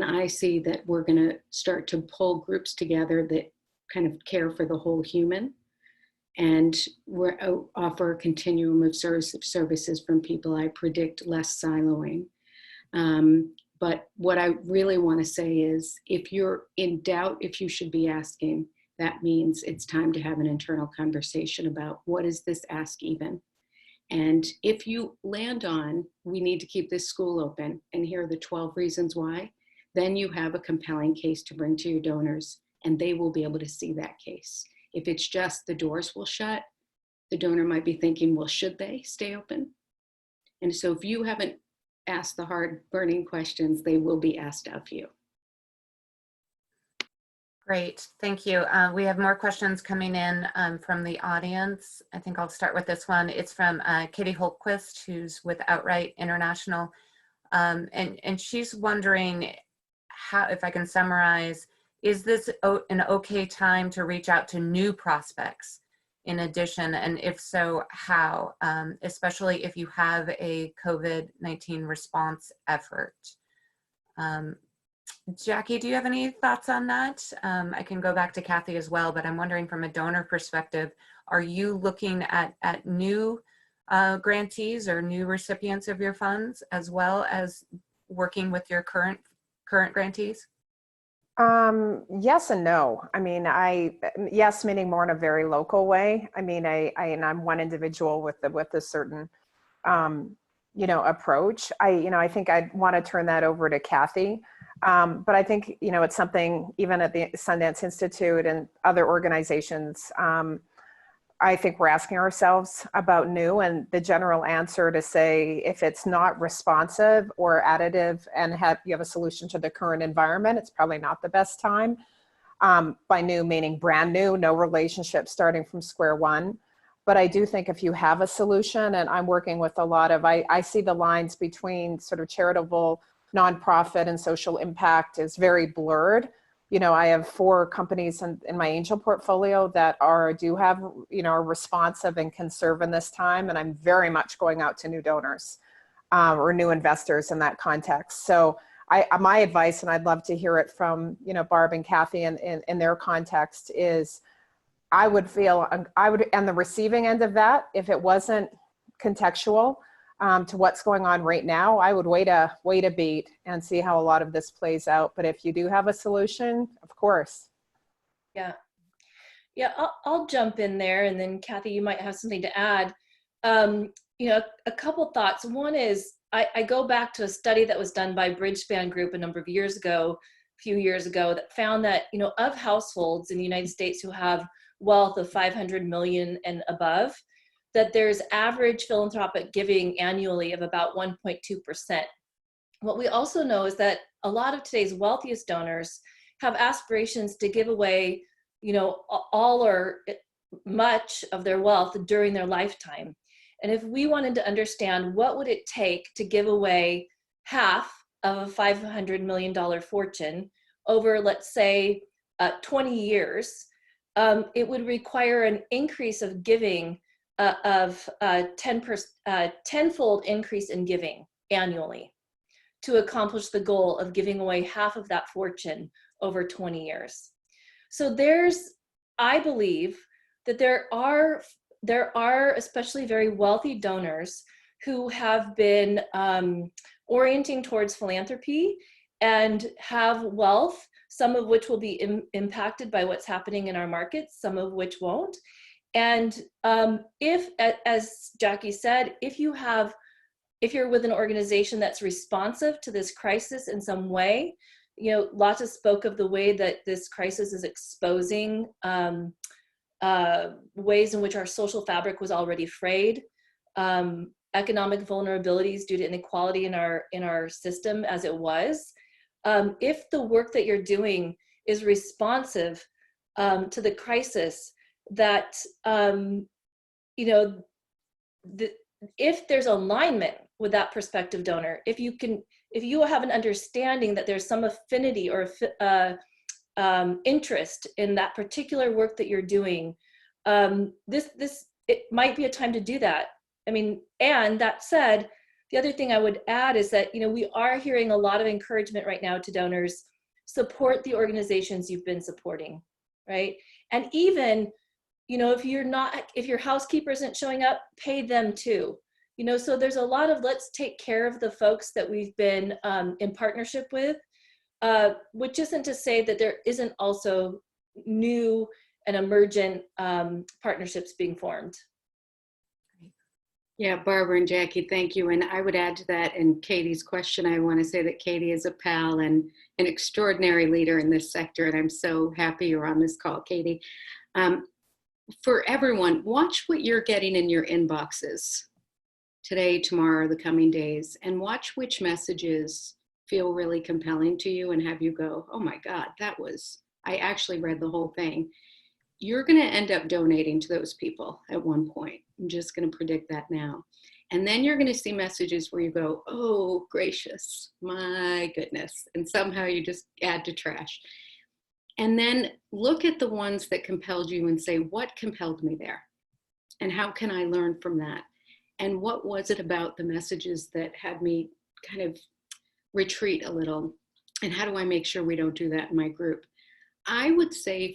I see that we're going to start to pull groups together that kind of care for the whole human, and we offer a continuum of services from people. I predict less siloing. But what I really want to say is, if you're in doubt if you should be asking, that means it's time to have an internal conversation about what is this ask even? And if you land on, we need to keep this school open, and here are the 12 reasons why, then you have a compelling case to bring to your donors, and they will be able to see that case. If it's just the doors will shut, the donor might be thinking, well, should they stay open? And so if you haven't asked the hard burning questions, they will be asked of you. Great, thank you. We have more questions coming in from the audience. I think I'll start with this one. It's from Katie Holtquist, who's with Outright International. And she's wondering how, if I can summarize, is this an okay time to reach out to new prospects in addition? And if so, how, especially if you have a COVID-19 response effort? Jacki, do you have any thoughts on that? I can go back to Kathy as well, but I'm wondering from a donor perspective, are you looking at new grantees or new recipients of your funds, as well as working with your current grantees? Yes and no. I mean, yes, meaning more in a very local way. I mean, and I'm one individual with a certain, approach. I think I'd want to turn that over to Kathy. But I think, it's something even at the Sundance Institute and other organizations, I think we're asking ourselves about new, and the general answer to say, if it's not responsive or additive and you have a solution to the current environment, it's probably not the best time. By new, meaning brand new, no relationship, starting from square one. But I do think if you have a solution, and I'm working with a lot of, I see the lines between sort of charitable, nonprofit, and social impact is very blurred. I have 4 companies in my angel portfolio that are responsive and can serve in this time. And I'm very much going out to new donors or new investors in that context. So my advice, and I'd love to hear it from, Barb and Kathy in their context, is I would, on the receiving end of that, if it wasn't contextual to what's going on right now, I would wait a beat and see how a lot of this plays out. But if you do have a solution, of course. Yeah, I'll jump in there, and then Kathy, you might have something to add. A couple thoughts. One is I go back to a study that was done by Bridgespan Group a few years ago, that found that of households in the United States who have wealth of 500 million and above, that there's average philanthropic giving annually of about 1.2%. What we also know is that a lot of today's wealthiest donors have aspirations to give away, all or much of their wealth during their lifetime. And if we wanted to understand what would it take to give away half of a $500 million fortune over, let's say, 20 years, it would require an increase of giving of 10-fold increase in giving annually to accomplish the goal of giving away half of that fortune over 20 years. So I believe that there are especially very wealthy donors who have been orienting towards philanthropy and have wealth, some of which will be impacted by what's happening in our markets, some of which won't. And if, as Jacki said, if you're with an organization that's responsive to this crisis in some way, Lata spoke of the way that this crisis is exposing ways in which our social fabric was already frayed, economic vulnerabilities due to inequality in our system as it was. If the work that you're doing is responsive to the crisis, that if there's alignment with that prospective donor, if you have an understanding that there's some affinity or interest in that particular work that you're doing, it might be a time to do that. I mean, and that said, the other thing I would add is that we are hearing a lot of encouragement right now to donors: support the organizations you've been supporting, right? And even if your housekeeper isn't showing up, pay them too. So there's a lot of let's take care of the folks that we've been in partnership with, which isn't to say that there isn't also new and emergent partnerships being formed. Yeah, Barbara and Jacki, thank you. And I would add to that, in Katie's question, I want to say that Katie is a pal and an extraordinary leader in this sector. And I'm so happy you're on this call, Katie. for everyone, watch what you're getting in your inboxes today, tomorrow, the coming days, and watch which messages feel really compelling to you and have you go, oh my God, I actually read the whole thing. You're going to end up donating to those people at one point. I'm just going to predict that now. And then you're going to see messages where you go, oh, gracious, my goodness. And somehow you just add to trash. And then look at the ones that compelled you and say, what compelled me there? And how can I learn from that? And what was it about the messages that had me kind of retreat a little? And how do I make sure we don't do that in my group? I would say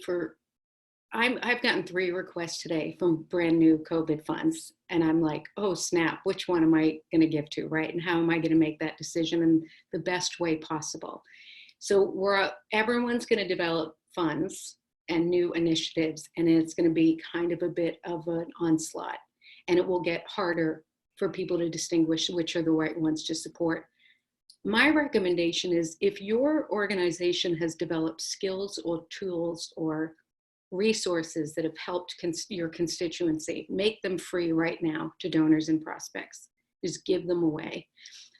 I've gotten 3 requests today from brand new COVID funds. And I'm like, oh snap, which one am I going to give to, right? And how am I going to make that decision in the best way possible? So everyone's going to develop funds and new initiatives, and it's going to be kind of a bit of an onslaught. And it will get harder for people to distinguish which are the right ones to support. My recommendation is if your organization has developed skills or tools or resources that have helped your constituency, make them free right now to donors and prospects. Just give them away.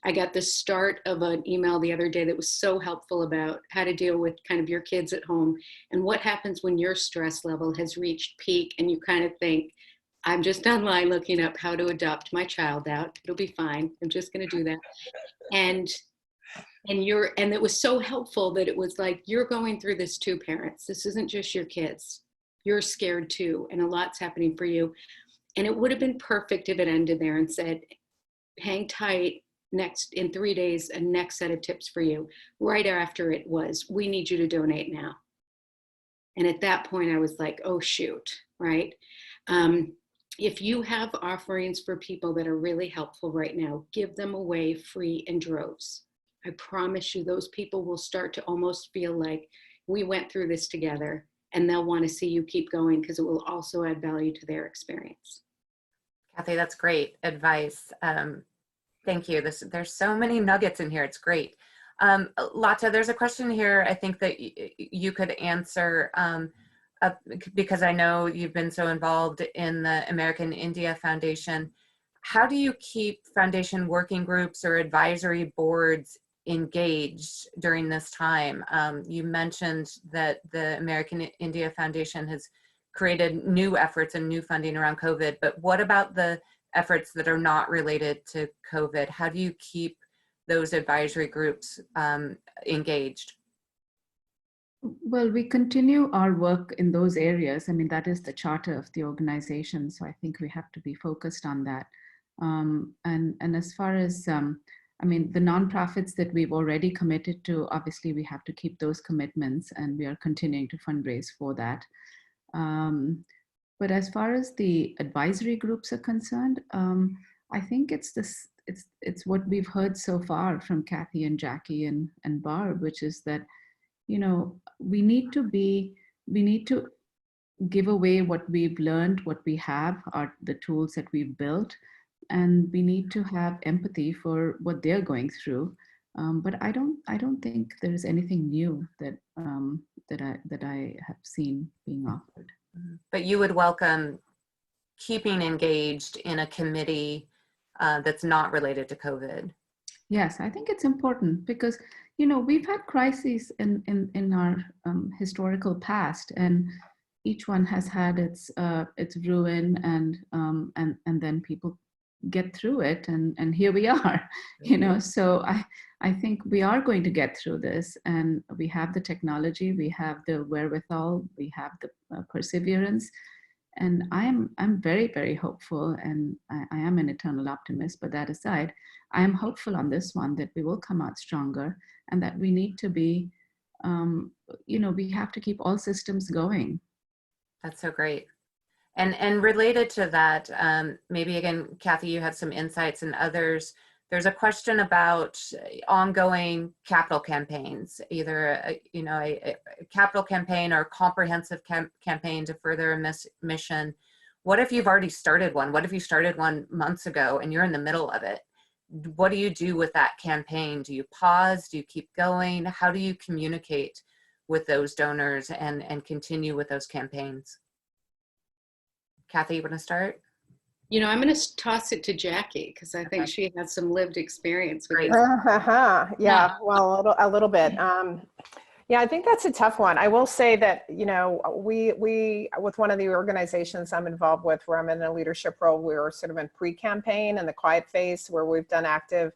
I got the start of an email the other day that was so helpful about how to deal with kind of your kids at home and what happens when your stress level has reached peak and you kind of think, I'm just online looking up how to adopt my child out. It'll be fine. I'm just going to do that. And it was so helpful that it was like, you're going through this too, parents. This isn't just your kids. You're scared too. And a lot's happening for you. And it would have been perfect if it ended there and said, hang tight, in 3 days, a next set of tips for you. Right after it was, we need you to donate now. And at that point I was like, oh shoot, right? If you have offerings for people that are really helpful right now, give them away free in droves. I promise you those people will start to almost feel like we went through this together, and they'll want to see you keep going because it will also add value to their experience. Kathy, that's great advice. Thank you. There's so many nuggets in here. It's great. Lata, there's a question here I think that you could answer because I know you've been so involved in the American India Foundation. How do you keep foundation working groups or advisory boards engaged during this time? You mentioned that the American India Foundation has created new efforts and new funding around COVID, but what about the efforts that are not related to COVID? How do you keep those advisory groups engaged? Well, we continue our work in those areas. I mean, that is the charter of the organization. So I think we have to be focused on that. And as far as, I mean, the nonprofits that we've already committed to, obviously we have to keep those commitments, and we are continuing to fundraise for that. But as far as the advisory groups are concerned, I think it's what we've heard so far from Kathy and Jacki and Barb, which is that, you know, we need to give away what we've learned, what we have, are the tools that we've built, and we need to have empathy for what they're going through. But I don't think there is anything new that I have seen being offered. But you would welcome keeping engaged in a committee that's not related to COVID. Yes, I think it's important because, you know, we've had crises in our historical past, and each one has had its ruin, and then people get through it, and here we are, you know. So I think we are going to get through this, and we have the technology, we have the wherewithal, we have the perseverance. And I'm very, very hopeful, and I am an eternal optimist, but that aside, I am hopeful on this one that we will come out stronger, and that we need to be, you know, we have to keep all systems going. That's so great. And related to that, maybe again, Kathy, you have some insights, and others. There's a question about ongoing capital campaigns, either a capital campaign or comprehensive campaign to further a mission. What if you've already started one? What if you started one months ago and you're in the middle of it? What do you do with that campaign? Do you pause? Do you keep going? How do you communicate with those donors and continue with those campaigns? Kathy, you want to start? You know, I'm going to toss it to Jacki because I think Okay. she has some lived experience with Great. this. Yeah, well, a little bit. Yeah, I think that's a tough one. I will say that, you know, we with one of the organizations I'm involved with, where I'm in a leadership role, we're sort of in pre-campaign and the quiet phase, where we've done active,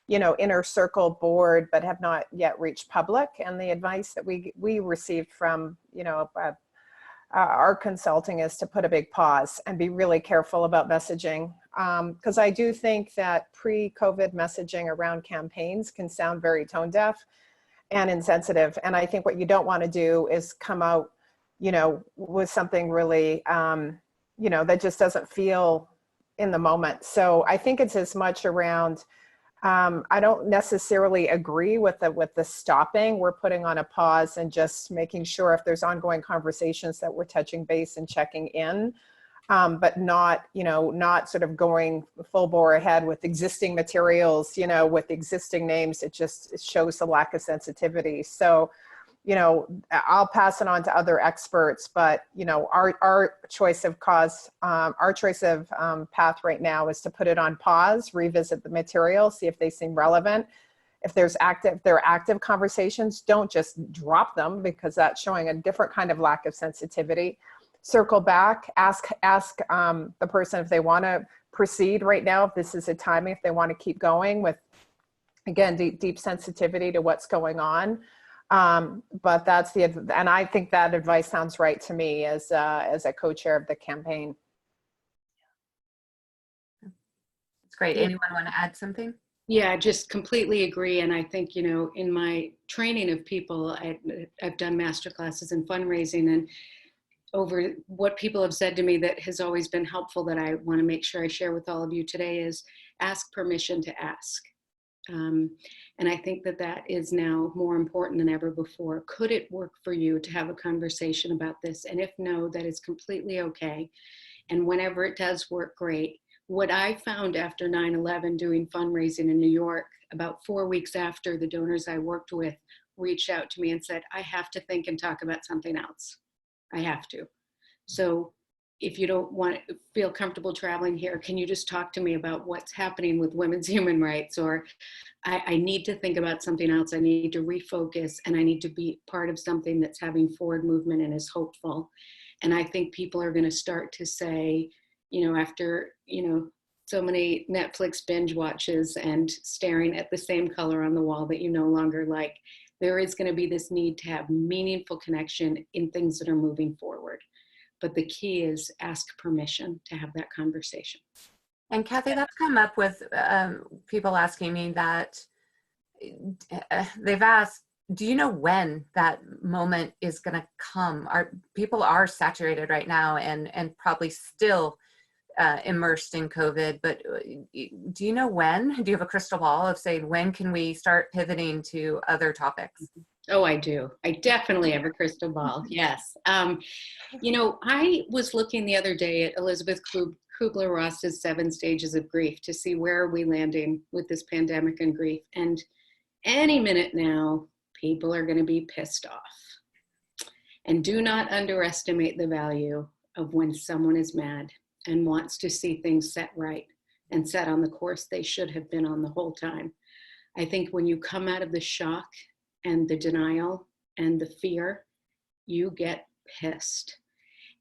you know, inner circle board, but have not yet reached public. And the advice that we received from, you know, our consulting is to put a big pause and be really careful about messaging. Because I do think that pre-COVID messaging around campaigns can sound very tone deaf and insensitive. And I think what you don't want to do is come out, you know, with something really, you know, that just doesn't feel in the moment. So I think it's as much around, I don't necessarily agree with the stopping. We're putting on a pause and just making sure if there's ongoing conversations that we're touching base and checking in, but not, you know, not sort of going full bore ahead with existing materials, you know, with existing names. It shows the lack of sensitivity. So, you know, I'll pass it on to other experts, but, you know, our choice of path right now is to put it on pause, revisit the material, see if they seem relevant. If there are active conversations, don't just drop them, because that's showing a different kind of lack of sensitivity. Circle back, ask the person if they want to proceed right now, if this is a timing, if they want to keep going with, again, deep sensitivity to what's going on. But and I think that advice sounds right to me as a co-chair of the campaign. It's great. Yeah. Anyone want to add something? Yeah, I just completely agree. And I think, you know, in my training of people, I've done master classes in fundraising, and over what people have said to me that has always been helpful, that I want to make sure I share with all of you today, is ask permission to ask. And I think that is now more important than ever before. Could it work for you to have a conversation about this? And if no, that is completely okay. And whenever it does work, great. What I found after 9/11 doing fundraising in New York, about 4 weeks after, the donors I worked with reached out to me and said, I have to think and talk about something else. I have to. So if you don't feel comfortable traveling here, can you just talk to me about what's happening with women's human rights? Or I need to think about something else. I need to refocus, and I need to be part of something that's having forward movement and is hopeful. And I think people are going to start to say, you know, after, you know, so many Netflix binge watches and staring at the same color on the wall that you no longer like, there is going to be this need to have meaningful connection in things that are moving forward. But the key is ask permission to have that conversation. And Kathy, that's come up with people asking me that they've asked, do you know when that moment is going to come? People are saturated right now and probably still immersed in COVID, but do you know when? Do you have a crystal ball of saying, when can we start pivoting to other topics? Oh, I do. I definitely have a crystal ball. Yes. You know, I was looking the other day at Elizabeth Kubler-Ross's 7 Stages of Grief to see where are we landing with this pandemic and grief. And any minute now, people are going to be pissed off. And do not underestimate the value of when someone is mad and wants to see things set right and set on the course they should have been on the whole time. I think when you come out of the shock and the denial and the fear, you get pissed.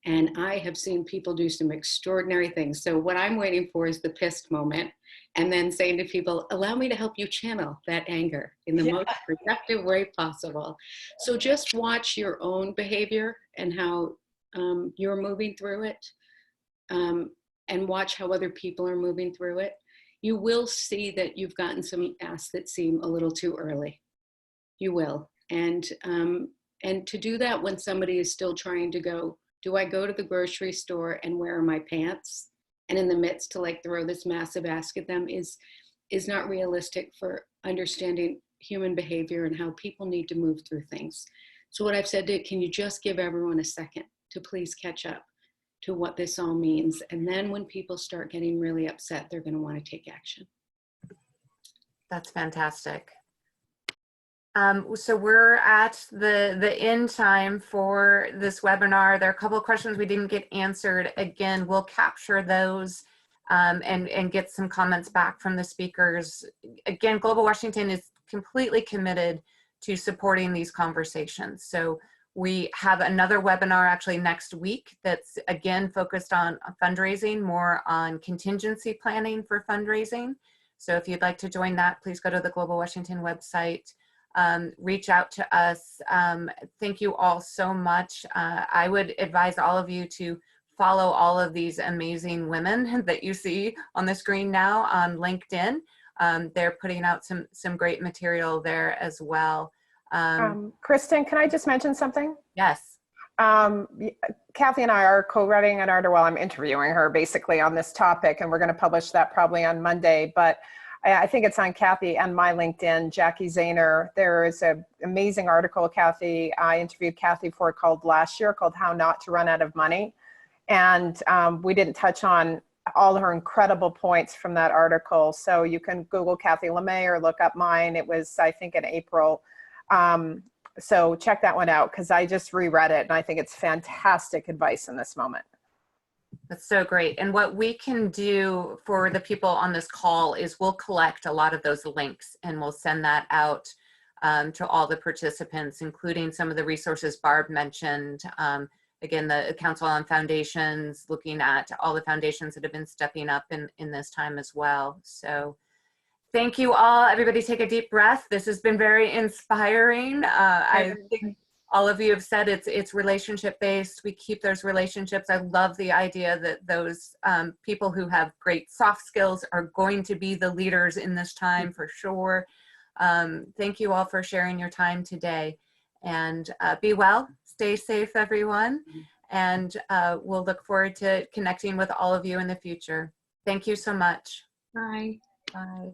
And I have seen people do some extraordinary things. So what I'm waiting for is the pissed moment, and then saying to people, allow me to help you channel that anger in the most productive way possible. So just watch your own behavior and how you're moving through it, and watch how other people are moving through it. You will see that you've gotten some asks that seem a little too early. You will. And to do that when somebody is still trying to go, do I go to the grocery store and where are my pants? And in the midst to like throw this massive ask at them is not realistic for understanding human behavior and how people need to move through things. So what I've said to, can you just give everyone a second to please catch up to what this all means? And then when people start getting really upset, they're going to want to take action. That's fantastic. So we're at the end time for this webinar. There are a couple of questions we didn't get answered. Again, we'll capture those and get some comments back from the speakers. Again, Global Washington is completely committed to supporting these conversations. So we have another webinar actually next week that's again focused on fundraising, more on contingency planning for fundraising. So if you'd like to join that, please go to the Global Washington website. Reach out to us. Thank you all so much. I would advise all of you to follow all of these amazing women that you see on the screen now on LinkedIn. They're putting out some great material there as well. Kristen, can I just mention something? Yes. Kathy and I are co-writing an article. Well, I'm interviewing her basically on this topic, and we're going to publish that probably on Monday. But I think it's on Kathy and my LinkedIn, Jacki Zehner. There is an amazing article, Kathy. I interviewed Kathy for it called last year, called How Not to Run Out of Money. And we didn't touch on all her incredible points from that article. So you can Google Kathy LeMay or look up mine. It was, I think, in April. So check that one out, because I just reread it and I think it's fantastic advice in this moment. That's so great. And what we can do for the people on this call is we'll collect a lot of those links and we'll send that out to all the participants, including some of the resources Barb mentioned. Again, the Council on Foundations, looking at all the foundations that have been stepping up in this time as well. So thank you all. Everybody take a deep breath. This has been very inspiring. I think all of you have said it's relationship based. We keep those relationships. I love the idea that those people who have great soft skills are going to be the leaders in this time for sure. Thank you all for sharing your time today, and be well, stay safe everyone. And we'll look forward to connecting with all of you in the future. Thank you so much. Bye. Bye.